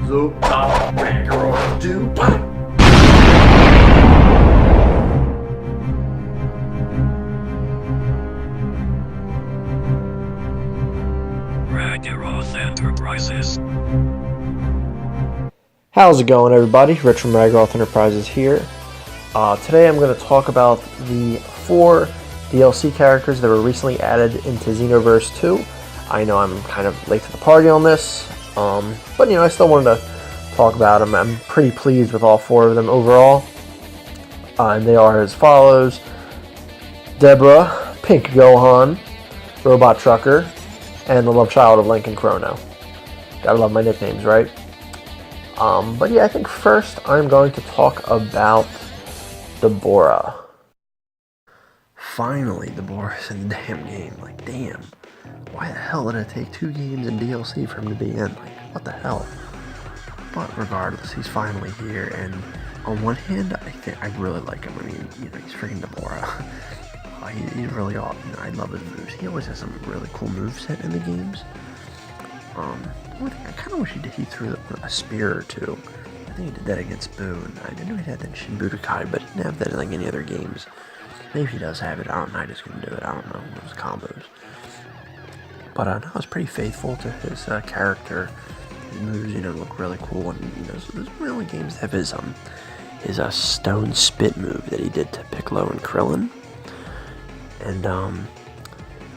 So, Ragiroth do what? Ragiroth Enterprises. How's it going, everybody? Rich from Ragiroth Enterprises here. Today I'm going to talk about the 4 DLC characters that were recently added into Xenoverse 2. I know I'm kind of late to the party on this, but I still wanted to talk about them. I'm pretty pleased with all 4 of them overall, and they are as follows: Deborah, Pink Gohan, Robot Trucker, and the love child of Link and Chrono. Gotta love my nicknames, right? But yeah, I think first I'm going to talk about the Borah. Finally, the Borah's in the damn game. Like, damn. Why the hell did it take 2 games and DLC for him to be in? Like, what the hell? But regardless, he's finally here, and on one hand, I really like him. I mean, he's freaking the Borah. He's really awesome. I love his moves. He always has some really cool moveset in the games. One thing I kind of wish he threw a spear or 2. I think he did that against Boo, and I didn't know he had that in Budokai, but he didn't have that in like any other games. Maybe he does have it. I don't know. I just couldn't do it. I don't know. Those combos. But no, I was pretty faithful to his character. His moves, look really cool. And so there's really games that have his stone spit move that he did to Piccolo and Krillin. And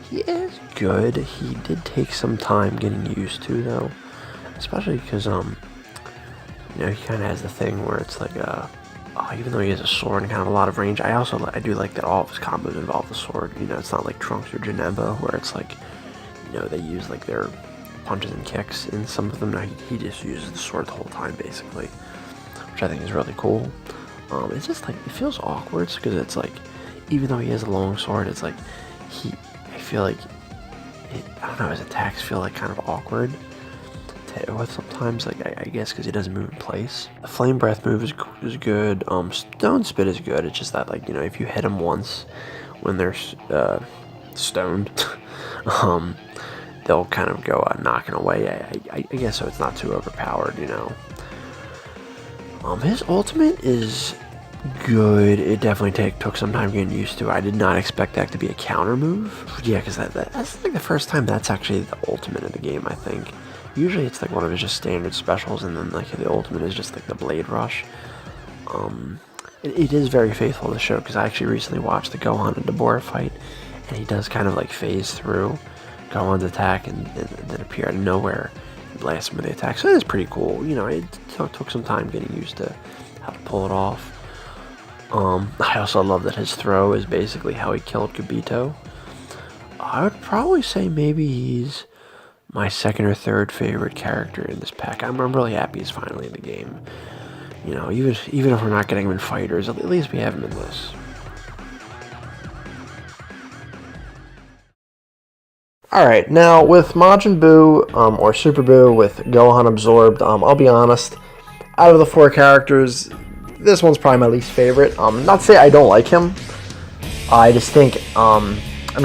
he is good. He did take some time getting used to, though, especially because he kind of has the thing where it's like even though he has a sword and kind of a lot of range, I do like that all of his combos involve the sword. It's not like Trunks or Janemba where it's like they use like their punches and kicks in some of them. Now he just uses the sword the whole time basically, which I think is really cool. It's just like it feels awkward because it's like even though he has a long sword, it's like I feel like I don't know, his attacks feel like kind of awkward sometimes, like I guess because he doesn't move in place. The flame breath move is good. Stone spit is good. It's just that like if you hit him once when they're stoned, they'll kind of go knocking away. I guess so. It's not too overpowered. His ultimate is good. It definitely took some time getting used to. I did not expect that to be a counter move. Yeah, because that's like the first time that's actually the ultimate in the game, I think. Usually it's like one of his just standard specials, and then like the ultimate is just like the Blade Rush. It is very faithful to the show, because I actually recently watched the Gohan and Borah fight, and he does kind of like phase through Gohan's attack and then appear out of nowhere and blast him with the attack. So it is pretty cool. It took some time getting used to how to pull it off. I also love that his throw is basically how he killed Kibito. I would probably say maybe he's my 2nd or 3rd favorite character in this pack. I'm really happy he's finally in the game. Even if we're not getting him in fighters, at least we have him in this. Alright, now with Majin Buu, or Super Buu with Gohan absorbed, I'll be honest, out of the 4 characters, this one's probably my least favorite. Not to say I don't like him, I just think,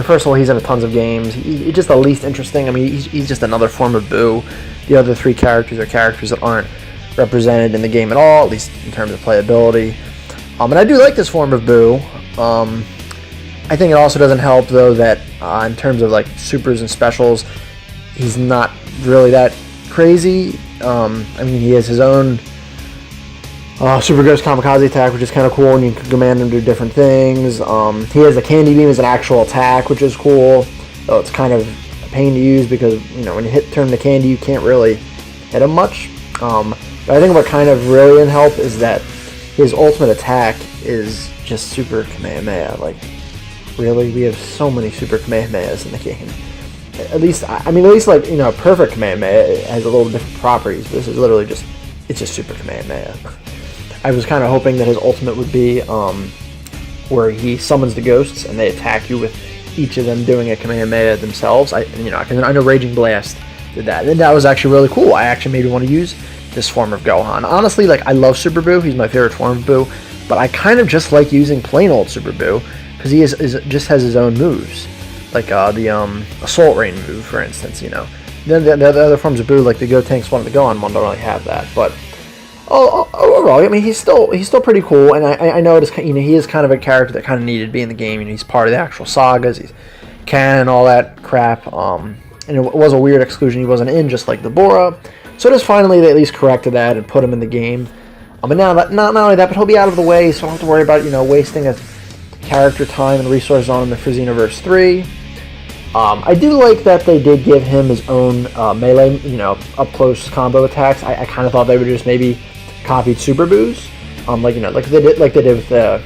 first of all, he's in tons of games. He's just the least interesting. He's just another form of Buu. The other 3 characters are characters that aren't represented in the game at all, at least in terms of playability. And I do like this form of Buu. I think it also doesn't help, though, that in terms of like supers and specials, he's not really that crazy. He has his own Super Ghost Kamikaze attack, which is kind of cool, and you can command him to do different things. He has the Candy Beam as an actual attack, which is cool, though it's kind of a pain to use because, when you turn the candy, you can't really hit him much. But I think what kind of really didn't help is that his ultimate attack is just Super Kamehameha. Like, really? We have so many Super Kamehamehas in the game. At least Perfect Kamehameha has a little different properties, but this is literally just Super Kamehameha. I was kind of hoping that his ultimate would be where he summons the ghosts and they attack you with each of them doing a Kamehameha themselves. I know Raging Blast did that. And that was actually really cool. I actually maybe want to use this form of Gohan. Honestly, I love Super Buu. He's my favorite form of Buu. But I kind of just like using plain old Super Buu because he just has his own moves. Like the Assault Rain move, for instance, the other forms of Boo, like the Go Tanks one and the Go On one, don't really have that. But overall, I mean, he's still pretty cool, and I know he is kind of a character that kind of needed to be in the game. He's part of the actual sagas, he's canon and all that crap. And it was a weird exclusion. He wasn't in, just like the Borah. So just finally they at least corrected that and put him in the game. But now that not only that, but he'll be out of the way, so I don't have to worry about wasting a character time and resources on him for Xenoverse 3. I do like that they did give him his own melee, up close combo attacks. I kind of thought they would just maybe copied Super Boos, like they did with the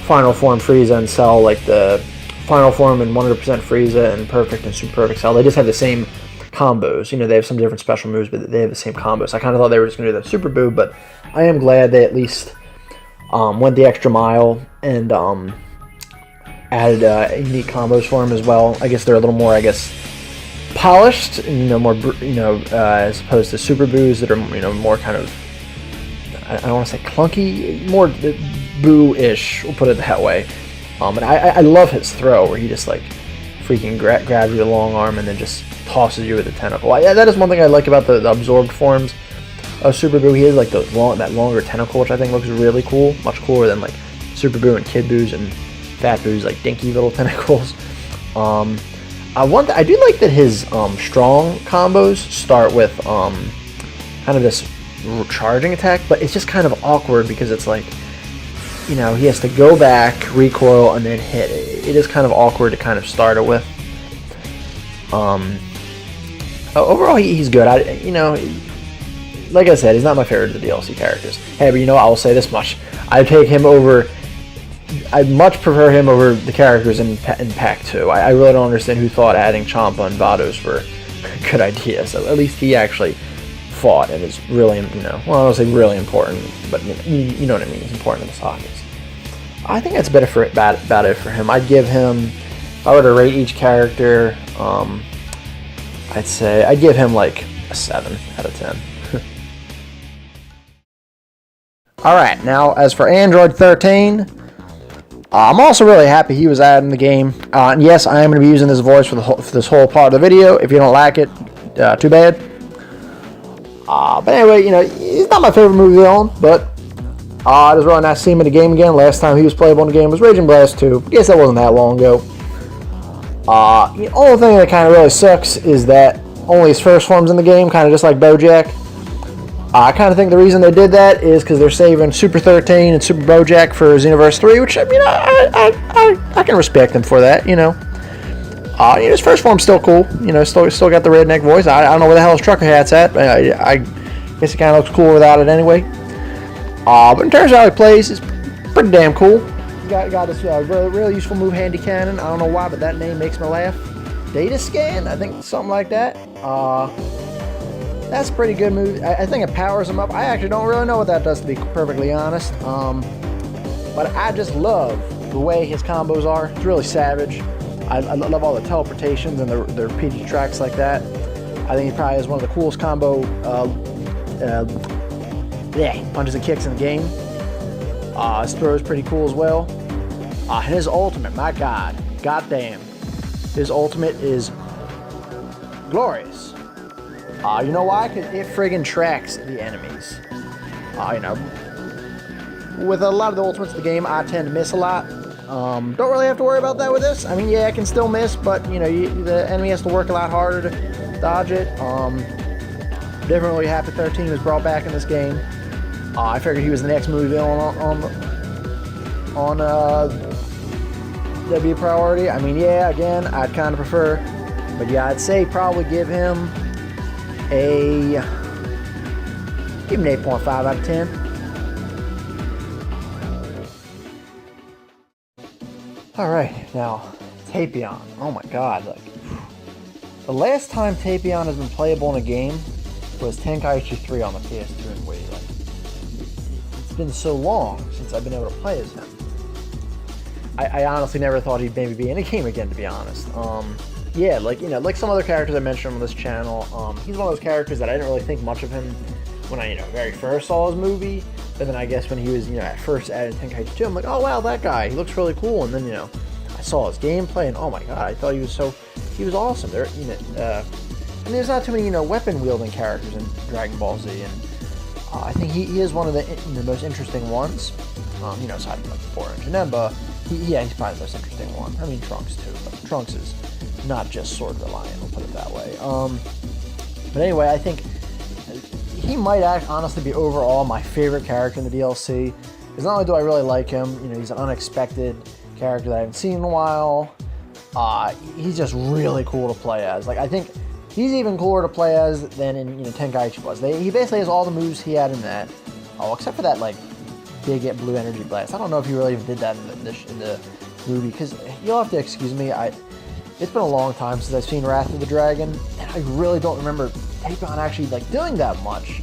Final Form Frieza and Cell, like the Final Form and 100% Frieza and Perfect and Super Perfect Cell. They just have the same combos. They have some different special moves, but they have the same combos. I kind of thought they were just going to do that Super Boo, but I am glad they at least went the extra mile and added unique combos for him as well. I guess they're a little more, polished, more, as opposed to Super Boos that are, more kind of, I don't want to say clunky, more Boo-ish, we'll put it that way. And I love his throw, where he just, freaking grabs you with a long arm and then just tosses you with a tentacle. That is one thing I like about the absorbed forms of Super Boo. He has, that longer tentacle, which I think looks really cool, much cooler than, Super Boo and Kid Boos and Fat Boo's dinky little tentacles. I do like that his strong combos start with kind of this charging attack, but it's just kind of awkward because it's he has to go back, recoil, and then hit. It is kind of awkward to kind of start it with. Overall, he's good. Like I said, he's not my favorite of the DLC characters. Hey, but I will say this much: I'd much prefer him over the characters in Pack 2. I really don't understand who thought adding Champa and Vados were a good idea. So at least he actually fought and is really, I don't say really important, but you know what I mean. He's important in the sagas. I think that's about it for him. I'd give him, if I were to rate each character, I'd give him a 7 out of 10. Alright, now as for Android 13, I'm also really happy he was added in the game. And yes, I am going to be using this voice for this whole part of the video. If you don't like it, too bad. But anyway, he's not my favorite movie villain, but it was really nice to see him in the game again. Last time he was playable in the game was Raging Blast 2. I guess that wasn't that long ago. The only thing that kind of really sucks is that only his first form's in the game, kind of just like Bojack. I kind of think the reason they did that is because they're saving Super 13 and Super Bojack for Xenoverse 3, which, I can respect them for that, his first form's still cool, still got the redneck voice. I don't know where the hell his trucker hat's at, but I guess it kind of looks cool without it anyway. But in terms of how he plays, it's pretty damn cool. Got this really useful move, Handy Cannon. I don't know why, but that name makes me laugh. Data Scan, I think something like that. That's a pretty good move. I think it powers him up. I actually don't really know what that does, to be perfectly honest. But I just love the way his combos are. It's really savage. I love all the teleportations and the repeated tracks like that. I think he probably has one of the coolest combo punches and kicks in the game. His throw is pretty cool as well. And his ultimate, my god, goddamn, his ultimate is glorious. You know why? Because it friggin' tracks the enemies. With a lot of the ultimates of the game, I tend to miss a lot. Don't really have to worry about that with this. I mean, yeah, I can still miss, but the enemy has to work a lot harder to dodge it. Definitely happy 13 was brought back in this game. I figured he was the next movie villain on W priority. I mean, yeah, again, I'd kind of prefer, but yeah, I'd say probably give him an 8.5 out of 10. Alright, now, Tapion. Oh my god, the last time Tapion has been playable in a game was Tenkaichi 3 on the PS2 and Wii. It's been so long since I've been able to play as him. I honestly never thought he'd maybe be in a game again, to be honest. Yeah, like some other characters I mentioned on this channel, he's one of those characters that I didn't really think much of him when I, very first saw his movie. But then I guess when he was, at first added Tenkaichi 2, I'm like, oh wow, that guy, he looks really cool. And then, I saw his gameplay and oh my god, I thought he was awesome. There, mean, there's not too many, weapon-wielding characters in Dragon Ball Z, and I think he is one of the most interesting ones. Aside from like Borah and Janemba, he's probably the most interesting one. I mean, Trunks too, but Trunks is not just sword reliant. We'll put it that way. But anyway, I think he might honestly be overall my favorite character in the DLC. Because not only do I really like him, he's an unexpected character that I haven't seen in a while. He's just really cool to play as. Like, I think he's even cooler to play as than in Tenkaichi was. He basically has all the moves he had in that. Oh, except for that like big blue energy blast. I don't know if he really even did that in the movie. Because you'll have to excuse me. It's been a long time since I've seen Wrath of the Dragon, and I really don't remember Takon actually like doing that much.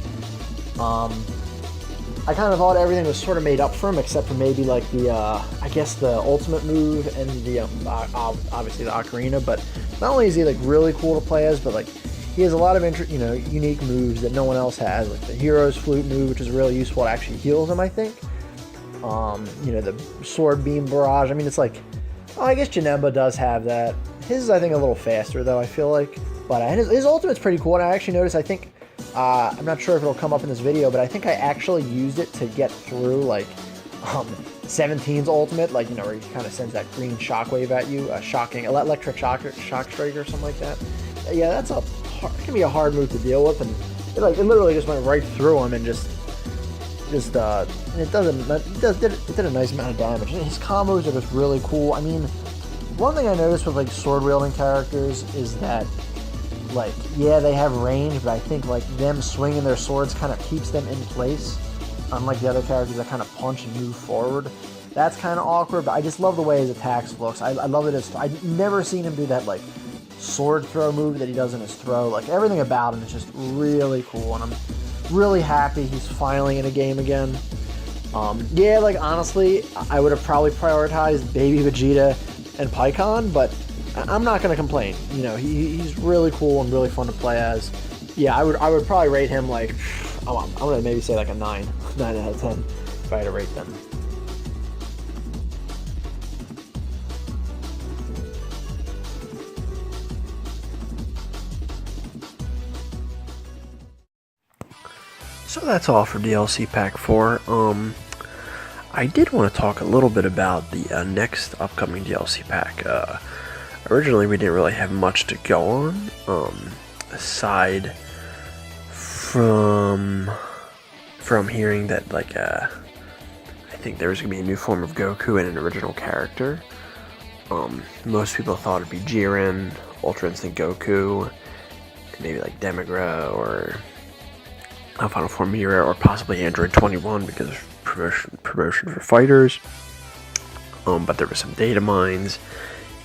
I kind of thought everything was sort of made up for him, except for maybe like the, I guess the ultimate move and the, obviously the ocarina. But not only is he like really cool to play as, but like he has a lot of unique moves that no one else has, like the hero's flute move, which is really useful. It actually heals him, I think. The sword beam barrage. I mean, it's like, I guess Janemba does have that. His is, I think, a little faster though, I feel like. But his ultimate's pretty cool, and I actually noticed, I think, I'm not sure if it'll come up in this video, but I think I actually used it to get through, like, 17's ultimate, like, where he kind of sends that green shockwave at you, shocking, electric shock strike or something like that. Yeah, that's it can be a hard move to deal with, and it literally just went right through him and it did a nice amount of damage. His combos are just really cool. I mean, one thing I noticed with, like, sword-wielding characters is that, like, yeah, they have range, but I think, like, them swinging their swords kind of keeps them in place, unlike the other characters that kind of punch and move forward. That's kind of awkward, but I just love the way his attacks looks. I love it. I've never seen him do that, like, sword throw move that he does in his throw. Like, everything about him is just really cool, and I'm really happy he's finally in a game again. Yeah, like, honestly, I would have probably prioritized Baby Vegeta and Pikkon, but I'm not going to complain. He's really cool and really fun to play as. Yeah, I would probably rate him like, I'm going to maybe say like a 9 out of 10 if I had to rate them. So that's all for DLC Pack 4. I did want to talk a little bit about the next upcoming DLC pack. Originally, we didn't really have much to go on, aside from hearing that, like, I think there was going to be a new form of Goku and an original character. Most people thought it'd be Jiren, Ultra Instinct Goku, and maybe like Demigra or Final Form Mira, or possibly Android 21 because of promotion for fighters. But there were some data mines,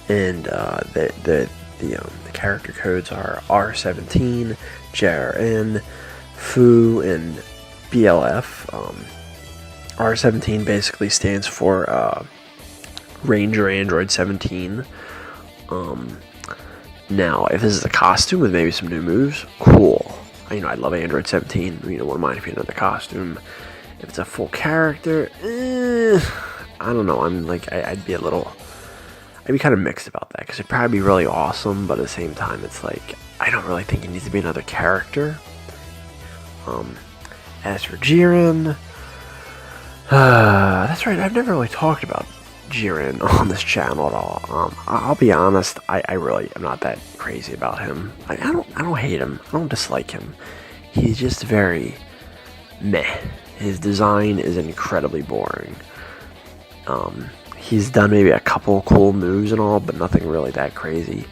and the character codes are R17, JRN, Fu, and BLF. R17 basically stands for Ranger Android 17. Now, if this is a costume with maybe some new moves, cool. I love Android 17. Wouldn't mind if you had another costume. If it's a full character, I don't know. I'd be kind of mixed about that, because it'd probably be really awesome, but at the same time, it's like, I don't really think it needs to be another character. As for Jiren, that's right, I've never really talked about Jiren on this channel at all. I'll be honest, I really am not that crazy about him. I don't hate him. I don't dislike him. He's just very meh. His design is incredibly boring. He's done maybe a couple cool moves and all, but nothing really that crazy.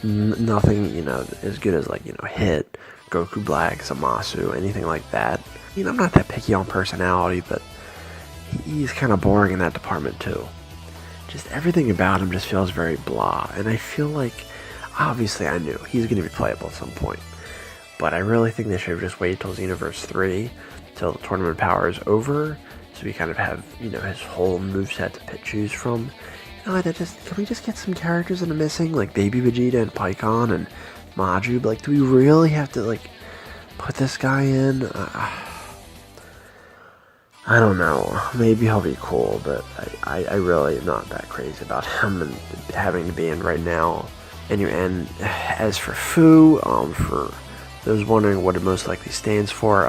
Nothing, as good as, like, Hit, Goku Black, Zamasu, anything like that. I'm not that picky on personality, but he's kind of boring in that department too. Just everything about him just feels very blah, and I feel like, obviously I knew he's going to be playable at some point, but I really think they should have just waited till Xenoverse 3, till the tournament power is over, so we kind of have, his whole moveset to choose from. Can we just get some characters that are missing, like Baby Vegeta and Pikkon and Maju? Like, do we really have to, like, put this guy in? I don't know. Maybe he'll be cool, but I really am not that crazy about him and having to be in right now. And as for Fu, for those wondering what it most likely stands for,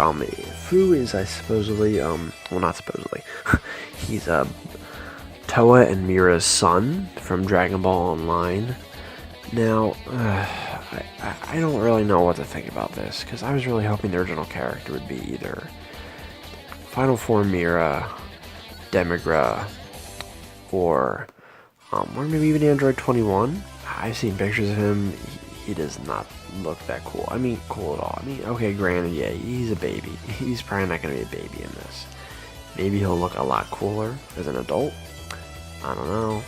Fu is supposedly, well, not supposedly, he's Toa and Mira's son from Dragon Ball Online. Now, I don't really know what to think about this, because I was really hoping the original character would be either Final Form Mira, Demigra, or maybe even Android 21. I've seen pictures of him. He does not look that cool. I mean, cool at all. I mean, okay, granted, yeah, he's a baby. He's probably not going to be a baby in this. Maybe he'll look a lot cooler as an adult. I don't know.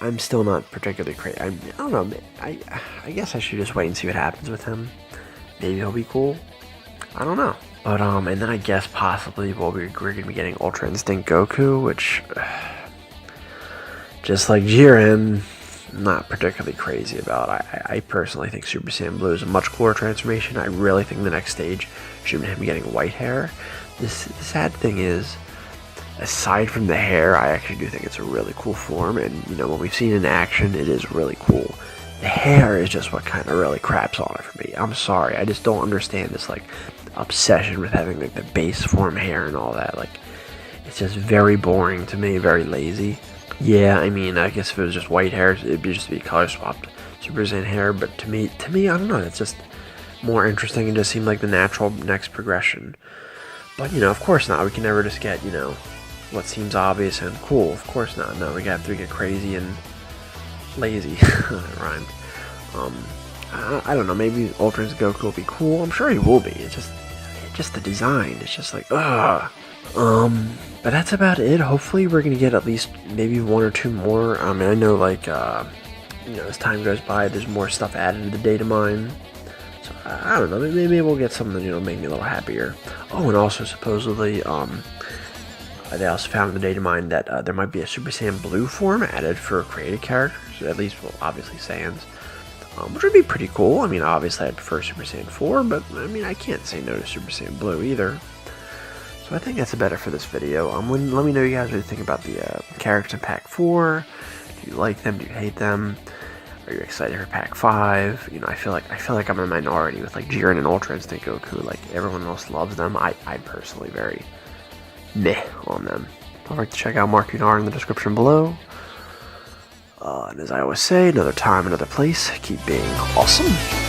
I'm still not particularly crazy. I don't know. I guess I should just wait and see what happens with him. Maybe he'll be cool. I don't know. But and then I guess possibly we're going to be getting Ultra Instinct Goku, which just like Jiren, not particularly crazy about. I personally think Super Saiyan Blue is a much cooler transformation. I really think the next stage should be him getting white hair. The sad thing is, aside from the hair, I actually do think it's a really cool form, and you know, when we've seen it in action, it is really cool. The hair is just what kind of really craps on it for me. I'm sorry, I just don't understand this like obsession with having like the base form hair and all that. Like, it's just very boring to me, very lazy. Yeah, I mean, I guess if it was just white hair, it'd be just be color swapped Super Saiyan hair. But to me, I don't know. It's just more interesting and just seemed like the natural next progression. But you know, of course not. We can never just get, you know, what seems obvious and cool. Of course not. No, we have to get crazy and lazy. That rhymed. I don't know. Maybe Ultra Instinct Goku will be cool. I'm sure he will be. It's just the design. It's just like, ugh. But that's about it. Hopefully we're going to get at least maybe one or two more. I mean, I know like, you know, as time goes by, there's more stuff added to the data mine. So, I don't know. Maybe we'll get something, you know, make me a little happier. Oh, and also supposedly, they also found in the data mine that there might be a Super Saiyan Blue form added for created characters. At least, well, obviously Saiyans. Which would be pretty cool. I mean, obviously I'd prefer Super Saiyan 4, but I mean, I can't say no to Super Saiyan Blue either. So I think that's about it for this video. Let me know you guys what you think about the characters in Pack 4. Do you like them? Do you hate them? Are you excited for Pack 5? You know, I feel like I'm in a minority with like Jiren and Ultra Instinct Goku. Like everyone else loves them. I'm personally very meh on them. Don't forget to check out Mark Unar in the description below. And as I always say, another time, another place. Keep being awesome.